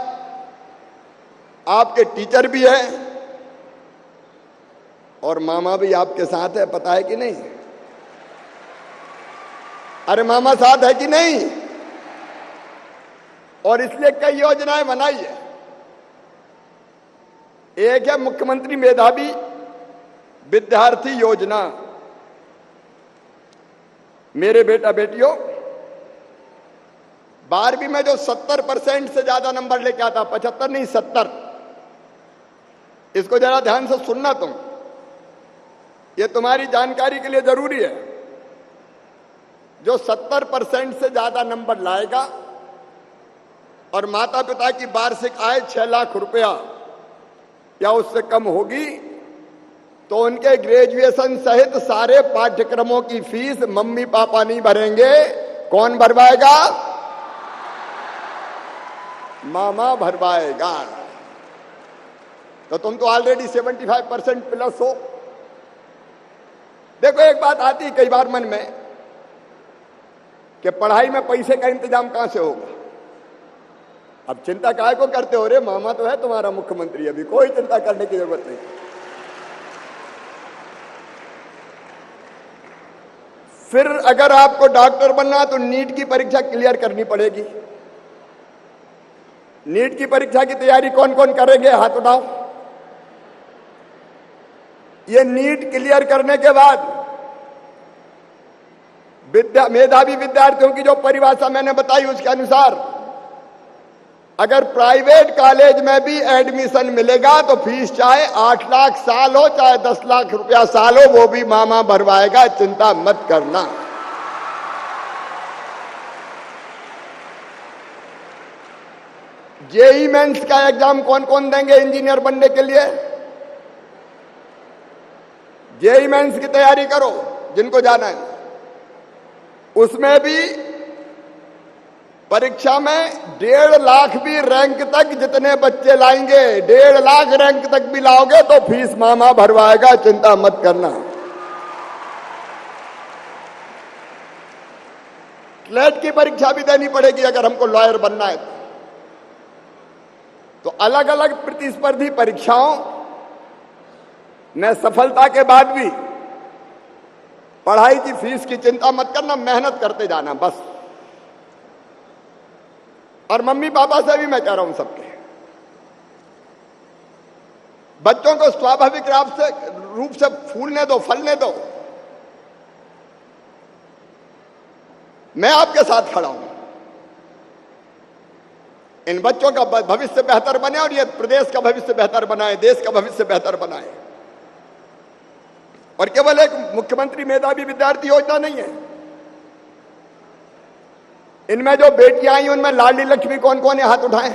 आपके टीचर भी हैं और मामा भी आपके साथ है। पता है कि नहीं? अरे मामा साथ है कि नहीं? और इसलिए कई योजनाएं बनाई है। एक है मुख्यमंत्री मेधावी विद्यार्थी योजना। मेरे बेटा बेटियों, 12वीं में जो 70% से ज्यादा नंबर लेके आता, 75 नहीं 70, इसको जरा ध्यान से सुनना तुम, ये तुम्हारी जानकारी के लिए जरूरी है। जो 70% से ज्यादा नंबर लाएगा और माता पिता की वार्षिक आय 6 लाख रुपया या उससे कम होगी तो उनके ग्रेजुएशन सहित सारे पाठ्यक्रमों की फीस मम्मी पापा नहीं भरेंगे। कौन भरवाएगा? मामा भरवाएगा। तो तुम तो ऑलरेडी 75% प्लस हो। देखो, एक बात आती है कई बार मन में कि पढ़ाई में पैसे का इंतजाम कहां से होगा। अब चिंता काहे को करते हो रे, मामा तो है तुम्हारा मुख्यमंत्री, अभी कोई चिंता करने की जरूरत नहीं। फिर अगर आपको डॉक्टर बनना तो नीट की परीक्षा क्लियर करनी पड़ेगी। नीट की परीक्षा की तैयारी कौन कौन करेंगे हाथ उठाओ। ये नीट क्लियर करने के बाद मेधावी विद्यार्थियों की जो परिभाषा मैंने बताई उसके अनुसार अगर प्राइवेट कॉलेज में भी एडमिशन मिलेगा तो फीस चाहे 8 लाख साल हो चाहे 10 लाख रुपया साल हो, वो भी मामा भरवाएगा। चिंता मत करना। जेई मेंस का एग्जाम कौन कौन देंगे इंजीनियर बनने के लिए? जेई मेंस की तैयारी करो जिनको जाना है। उसमें भी परीक्षा में 1.5 लाख भी रैंक तक जितने बच्चे लाएंगे, 1.5 लाख रैंक तक भी लाओगे तो फीस मामा भरवाएगा। चिंता मत करना। क्लेट की परीक्षा भी देनी पड़ेगी अगर हमको लॉयर बनना है तो अलग अलग प्रतिस्पर्धी परीक्षाओं में सफलता के बाद भी पढ़ाई की फीस की चिंता मत करना, मेहनत करते जाना बस। और मम्मी पापा से भी मैं कह रहा हूं सबके, बच्चों को स्वाभाविक रूप से फूलने दो, फलने दो। मैं आपके साथ खड़ा हूं। इन बच्चों का भविष्य बेहतर बने और ये प्रदेश का भविष्य बेहतर बनाए, देश का भविष्य बेहतर बनाए। और केवल एक मुख्यमंत्री मेधावी विद्यार्थी योजना नहीं है। इनमें जो बेटियां आई उनमें लाडली लक्ष्मी कौन कौन है हाथ उठाएं।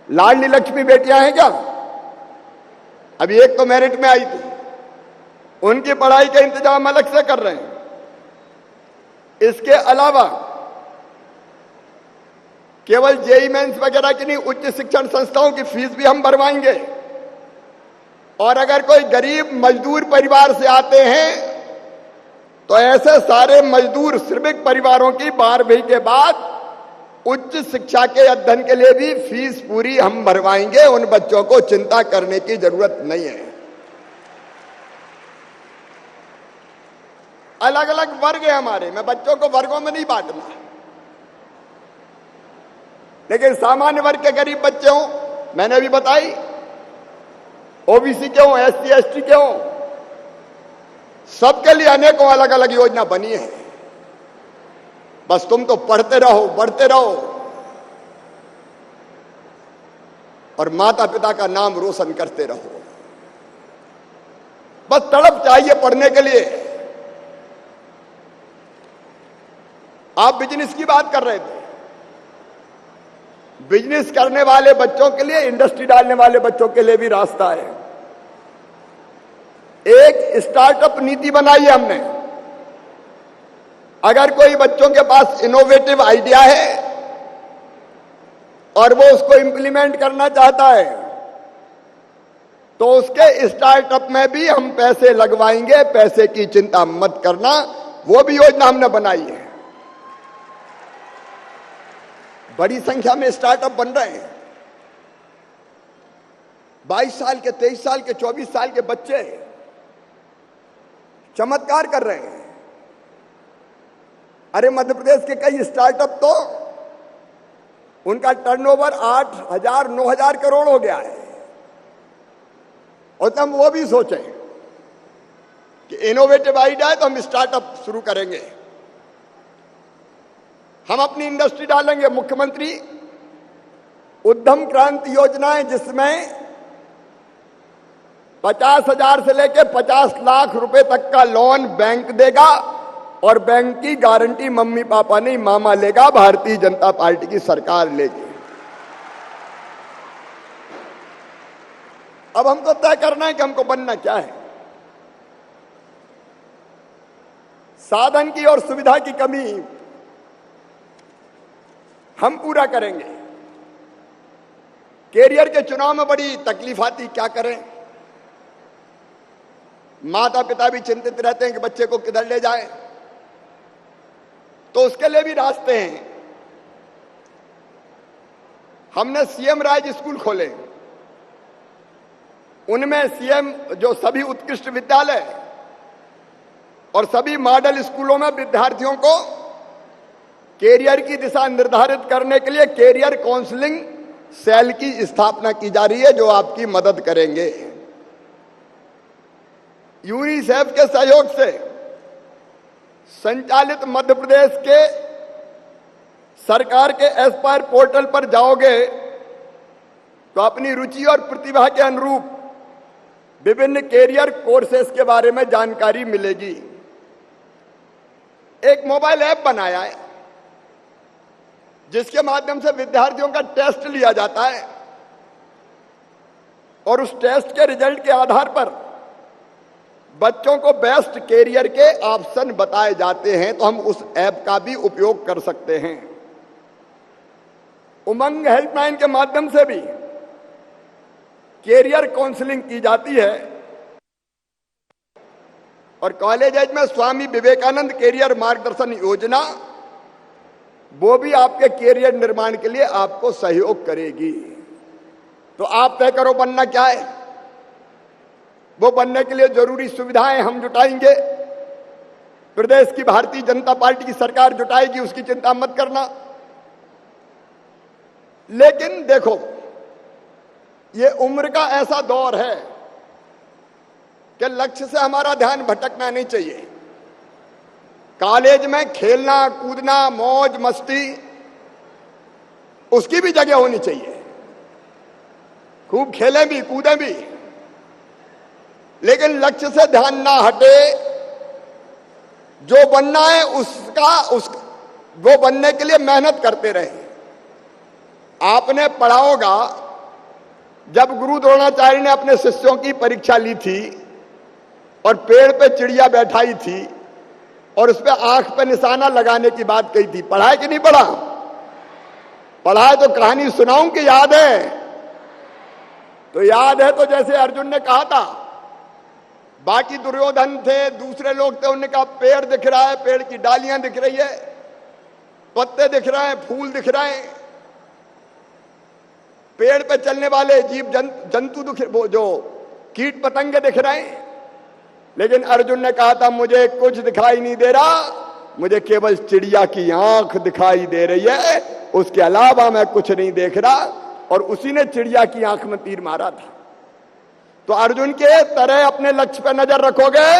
लाडली लक्ष्मी बेटियां हैं क्या? अभी एक तो मेरिट में आई थी, उनकी पढ़ाई का इंतजाम अलग से कर रहे हैं। इसके अलावा केवल जेई मेंस वगैरह की नहीं, उच्च शिक्षण संस्थाओं की फीस भी हम भरवाएंगे। और अगर कोई गरीब मजदूर परिवार से आते हैं तो ऐसे सारे मजदूर श्रमिक परिवारों की 12वीं के बाद उच्च शिक्षा के अध्ययन के लिए भी फीस पूरी हम भरवाएंगे। उन बच्चों को चिंता करने की जरूरत नहीं है। अलग अलग वर्ग है हमारे, मैं बच्चों को वर्गों में नहीं बांटना, लेकिन सामान्य वर्ग के गरीब बच्चे हों, मैंने भी बताई, ओबीसी के हों, एससी एसटी के हों, सबके लिए अनेकों अलग अलग योजना बनी है। बस तुम तो पढ़ते रहो, बढ़ते रहो और माता पिता का नाम रोशन करते रहो। बस तड़प चाहिए पढ़ने के लिए। आप बिजनेस की बात कर रहे थे। बिजनेस करने वाले बच्चों के लिए, इंडस्ट्री डालने वाले बच्चों के लिए भी रास्ता है। एक स्टार्टअप नीति बनाई है हमने। अगर कोई बच्चों के पास इनोवेटिव आइडिया है और वो उसको इंप्लीमेंट करना चाहता है, तो उसके स्टार्टअप में भी हम पैसे लगवाएंगे। पैसे की चिंता मत करना, वो भी योजना हमने बनाई है। बड़ी संख्या में स्टार्टअप बन रहे हैं। 22 साल के, 23 साल के, 24 साल के बच्चे चमत्कार कर रहे हैं। अरे मध्य प्रदेश के कई स्टार्टअप तो उनका टर्नओवर 8,000 9,000 करोड़ हो गया है। और हम वो भी सोचें कि इनोवेटिव आइडिया है तो हम स्टार्टअप शुरू करेंगे, हम अपनी इंडस्ट्री डालेंगे। मुख्यमंत्री उद्यम क्रांति योजना है, जिसमें 50,000 से लेकर 50 लाख रुपए तक का लोन बैंक देगा और बैंक की गारंटी मम्मी पापा नहीं, मामा लेगा, भारतीय जनता पार्टी की सरकार लेगी। अब हमको तय करना है कि हमको बनना क्या है। साधन की और सुविधा की कमी हम पूरा करेंगे। कैरियर के चुनाव में बड़ी तकलीफ आती, क्या करें। माता पिता भी चिंतित रहते हैं कि बच्चे को किधर ले जाएं, तो उसके लिए भी रास्ते हैं। हमने सीएम राज स्कूल खोले, उनमें सीएम जो सभी उत्कृष्ट विद्यालय और सभी मॉडल स्कूलों में विद्यार्थियों को कैरियर की दिशा निर्धारित करने के लिए कैरियर काउंसलिंग सेल की स्थापना की जा रही है, जो आपकी मदद करेंगे। यूनिसेफ के सहयोग से संचालित मध्य प्रदेश के सरकार के एस्पायर पोर्टल पर जाओगे तो अपनी रुचि और प्रतिभा के अनुरूप विभिन्न कैरियर कोर्सेज के बारे में जानकारी मिलेगी। एक मोबाइल ऐप बनाया है जिसके माध्यम से विद्यार्थियों का टेस्ट लिया जाता है और उस टेस्ट के रिजल्ट के आधार पर बच्चों को बेस्ट कैरियर के ऑप्शन बताए जाते हैं। तो हम उस ऐप का भी उपयोग कर सकते हैं। उमंग हेल्पलाइन के माध्यम से भी कैरियर काउंसलिंग की जाती है और कॉलेज में स्वामी विवेकानंद कैरियर मार्गदर्शन योजना, वो भी आपके कैरियर निर्माण के लिए आपको सहयोग करेगी। तो आप तय करो बनना क्या है। वो बनने के लिए जरूरी सुविधाएं हम जुटाएंगे। प्रदेश की भारतीय जनता पार्टी की सरकार जुटाएगी, उसकी चिंता मत करना। लेकिन देखो, ये उम्र का ऐसा दौर है कि लक्ष्य से हमारा ध्यान भटकना नहीं चाहिए। कॉलेज में खेलना कूदना मौज मस्ती उसकी भी जगह होनी चाहिए, खूब खेलें भी कूदें भी, लेकिन लक्ष्य से ध्यान ना हटे। जो बनना है वो बनने के लिए मेहनत करते रहे। आपने पढ़ा होगा, जब गुरु द्रोणाचार्य ने अपने शिष्यों की परीक्षा ली थी और पेड़ पे चिड़िया बैठाई थी और उस पर आंख पे निशाना लगाने की बात कही थी, पढ़ा है कि नहीं पढ़ा? पढ़ा है तो कहानी सुनाऊं कि याद है? तो याद है। तो जैसे अर्जुन ने कहा था, बाकी दुर्योधन थे, दूसरे लोग थे, उन्होंने कहा पेड़ दिख रहा है, पेड़ की डालियां दिख रही है। पत्ते दिख रहे हैं, फूल दिख रहे हैं, पेड़ पे चलने वाले जीव जंतु वो जो कीट पतंगे दिख रहे हैं। लेकिन अर्जुन ने कहा था मुझे कुछ दिखाई नहीं दे रहा, मुझे केवल चिड़िया की आंख दिखाई दे रही है, उसके अलावा मैं कुछ नहीं देख रहा। और उसी ने चिड़िया की आंख में तीर मारा था। तो अर्जुन के तरह अपने लक्ष्य पर नजर रखोगे?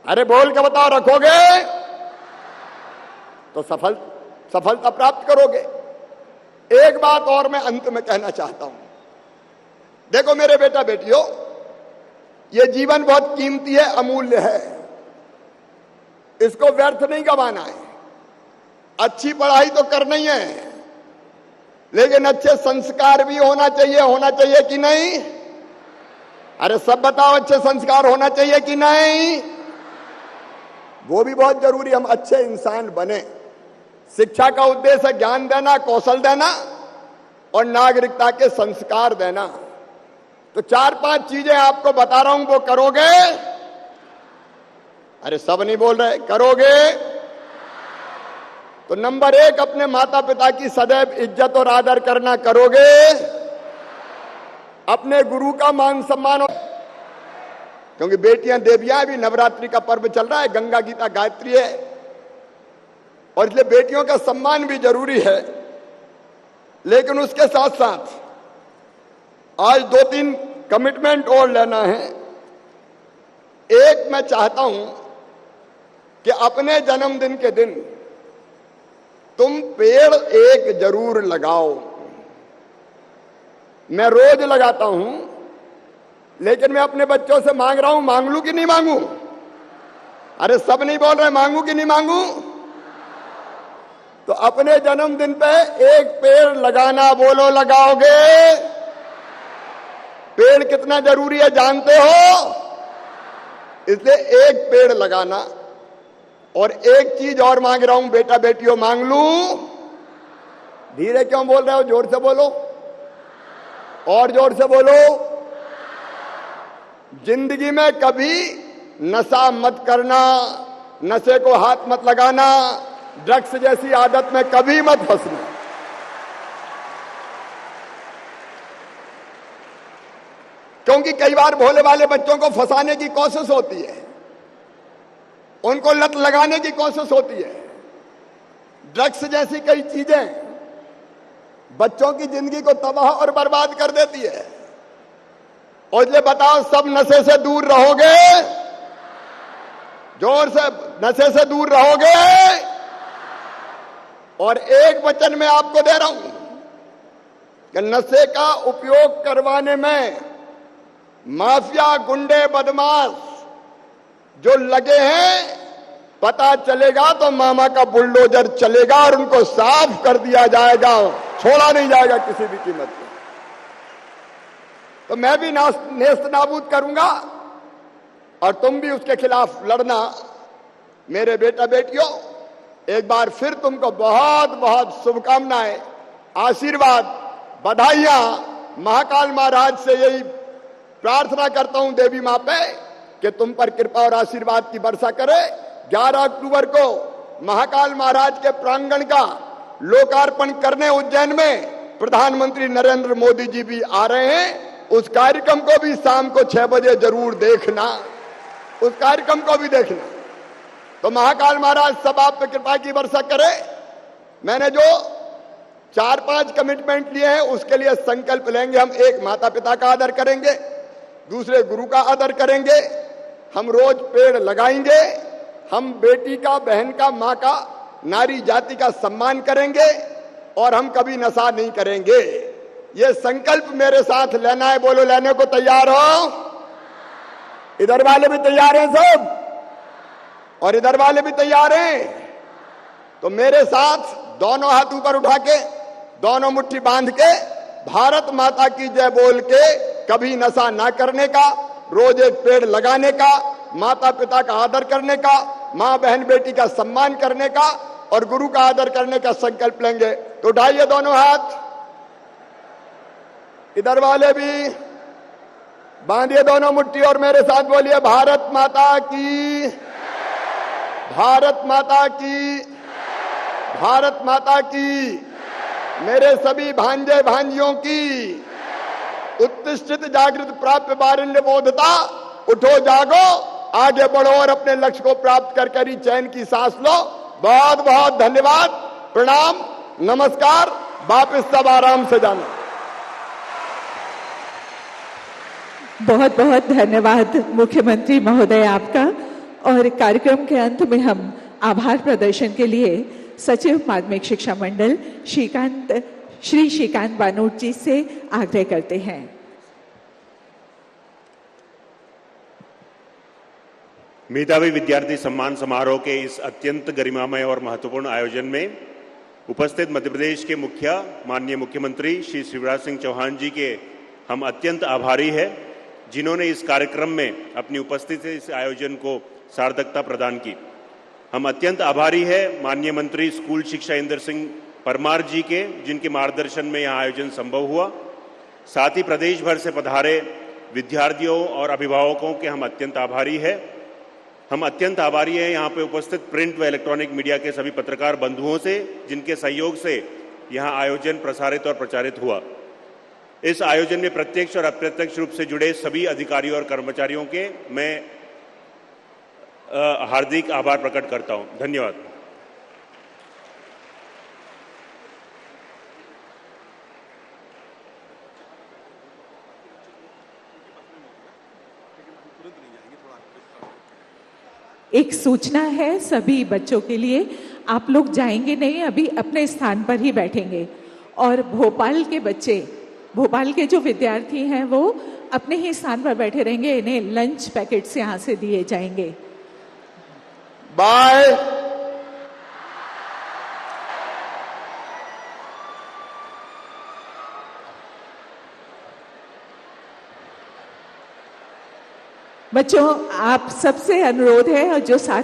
अरे बोल के बताओ, रखोगे तो सफलता प्राप्त करोगे। एक बात और मैं अंत में कहना चाहता हूं। देखो मेरे बेटा बेटियों, ये जीवन बहुत कीमती है, अमूल्य है, इसको व्यर्थ नहीं गंवाना है। अच्छी पढ़ाई तो करनी है, लेकिन अच्छे संस्कार भी होना चाहिए कि नहीं? अरे सब बताओ, अच्छे संस्कार होना चाहिए कि नहीं? वो भी बहुत जरूरी, हम अच्छे इंसान बने। शिक्षा का उद्देश्य है ज्ञान देना, कौशल देना और नागरिकता के संस्कार देना। तो 4-5 चीजें आपको बता रहा हूं, वो करोगे? अरे सब नहीं बोल रहे, करोगे? तो नंबर 1, अपने माता पिता की सदैव इज्जत और आदर करना, करोगे? अपने गुरु का मान सम्मान, क्योंकि बेटियां देवियां, भी नवरात्रि का पर्व चल रहा है, गंगा गीता गायत्री है, और इसलिए बेटियों का सम्मान भी जरूरी है। लेकिन उसके साथ साथ आज 2-3 कमिटमेंट और लेना है। एक, मैं चाहता हूं कि अपने जन्मदिन के दिन तुम पेड़ एक जरूर लगाओ। मैं रोज लगाता हूं, लेकिन मैं अपने बच्चों से मांग रहा हूं, मांग लूं कि नहीं मांगू? अरे सब नहीं बोल रहे, मांगू कि नहीं मांगू? तो अपने जन्मदिन पे एक पेड़ लगाना, बोलो लगाओगे? पेड़ कितना जरूरी है जानते हो? इसलिए एक पेड़ लगाना। और एक चीज और मांग रहा हूं बेटा बेटियों, मांग लूं? धीरे क्यों बोल रहे हो? जोर से बोलो, और जोर से बोलो। जिंदगी में कभी नशा मत करना, नशे को हाथ मत लगाना, ड्रग्स जैसी आदत में कभी मत फंसना। क्योंकि कई बार भोले वाले बच्चों को फंसाने की कोशिश होती है, उनको लत लगाने की कोशिश होती है। ड्रग्स जैसी कई चीजें बच्चों की जिंदगी को तबाह और बर्बाद कर देती है। और इसलिए बताओ, सब नशे से दूर रहोगे? जोर से, नशे से दूर रहोगे? और एक वचन मैं आपको दे रहा हूं कि नशे का उपयोग करवाने में माफिया, गुंडे, बदमाश जो लगे हैं, पता चलेगा तो मामा का बुलडोजर चलेगा और उनको साफ कर दिया जाएगा, छोड़ा नहीं जाएगा किसी भी कीमत पे। तो मैं भी नेस्त नाबूद करूंगा और तुम भी उसके खिलाफ लड़ना। मेरे बेटा बेटियों, एक बार फिर तुमको बहुत बहुत शुभकामनाएं, आशीर्वाद, बधाइयां। महाकाल महाराज से यही प्रार्थना करता हूं देवी मां पे कि तुम पर कृपा और आशीर्वाद की वर्षा करे। 11 अक्टूबर को महाकाल महाराज के प्रांगण का लोकार्पण करने उज्जैन में प्रधानमंत्री नरेंद्र मोदी जी भी आ रहे हैं। उस कार्यक्रम को भी शाम को 6 बजे जरूर देखना, उस कार्यक्रम को भी देखना। तो महाकाल महाराज सब आप पे कृपा की वर्षा करे। मैंने जो 4-5 कमिटमेंट लिए हैं उसके लिए संकल्प लेंगे। हम एक, माता पिता का आदर करेंगे, दूसरे गुरु का आदर करेंगे, हम रोज पेड़ लगाएंगे, हम बेटी का, बहन का, मां का, नारी जाति का सम्मान करेंगे और हम कभी नशा नहीं करेंगे। ये संकल्प मेरे साथ लेना है। बोलो, लेने को तैयार हो? इधर वाले भी तैयार हैं सब, और इधर वाले भी तैयार हैं। तो मेरे साथ दोनों हाथ ऊपर उठा के, दोनों मुट्ठी बांध के, भारत माता की जय बोल के, कभी नशा ना करने का, रोज एक पेड़ लगाने का, माता पिता का आदर करने का, मां बहन बेटी का सम्मान करने का और गुरु का आदर करने का संकल्प लेंगे। तो उठाइए दोनों हाथ, इधर वाले भी बांधिए दोनों मुट्ठी और मेरे साथ बोलिए, भारत माता की, भारत माता की। भारत माता की, मेरे सभी भांजे भांजियों की। उत्तिष्ठित जागृत प्राप्य बारण्य बोधता, उठो जागो, आगे बढ़ो और अपने लक्ष्य को प्राप्त कर कर ही चैन की सांस लो। बहुत बहुत धन्यवाद, प्रणाम, नमस्कार। वापिस सब आराम से जाना। बहुत बहुत धन्यवाद मुख्यमंत्री महोदय आपका। और कार्यक्रम के अंत में हम आभार प्रदर्शन के लिए सचिव माध्यमिक शिक्षा मंडल श्री श्रीकांत बानोट जी से आग्रह करते हैं। मेधावी विद्यार्थी सम्मान समारोह के इस अत्यंत गरिमामय और महत्वपूर्ण आयोजन में उपस्थित मध्य प्रदेश के माननीय मुख्यमंत्री श्री शिवराज सिंह चौहान जी के हम अत्यंत आभारी हैं, जिन्होंने इस कार्यक्रम में अपनी उपस्थिति से इस आयोजन को सार्थकता प्रदान की। हम अत्यंत आभारी हैं माननीय मंत्री स्कूल शिक्षा इंदर सिंह परमार जी के, जिनके मार्गदर्शन में यह आयोजन संभव हुआ। साथ ही प्रदेश भर से पधारे विद्यार्थियों और अभिभावकों के हम अत्यंत आभारी हैं। हम अत्यंत आभारी हैं यहाँ पे उपस्थित प्रिंट व इलेक्ट्रॉनिक मीडिया के सभी पत्रकार बंधुओं से, जिनके सहयोग से यहाँ आयोजन प्रसारित और प्रचारित हुआ। इस आयोजन में प्रत्यक्ष और अप्रत्यक्ष रूप से जुड़े सभी अधिकारियों और कर्मचारियों के मैं हार्दिक आभार प्रकट करता हूँ। धन्यवाद। एक सूचना है सभी बच्चों के लिए, आप लोग जाएंगे नहीं, अभी अपने स्थान पर ही बैठेंगे। और भोपाल के बच्चे, भोपाल के जो विद्यार्थी हैं वो अपने ही स्थान पर बैठे रहेंगे। इन्हें लंच पैकेट्स यहाँ से दिए जाएंगे। बाय। बच्चों, आप सबसे अनुरोध है और जो साथ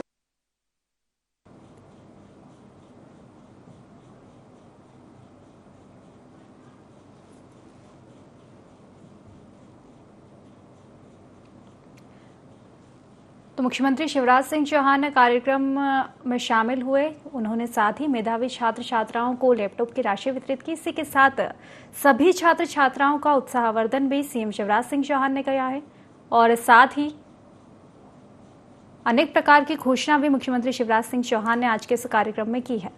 तो मुख्यमंत्री शिवराज सिंह चौहान कार्यक्रम में शामिल हुए। उन्होंने साथ ही मेधावी छात्र छात्राओं को लैपटॉप की राशि वितरित की। इसी के साथ सभी छात्र छात्राओं का उत्साहवर्धन भी सीएम शिवराज सिंह चौहान ने किया है और साथ ही अनेक प्रकार की घोषणा भी मुख्यमंत्री शिवराज सिंह चौहान ने आज के इस कार्यक्रम में की है।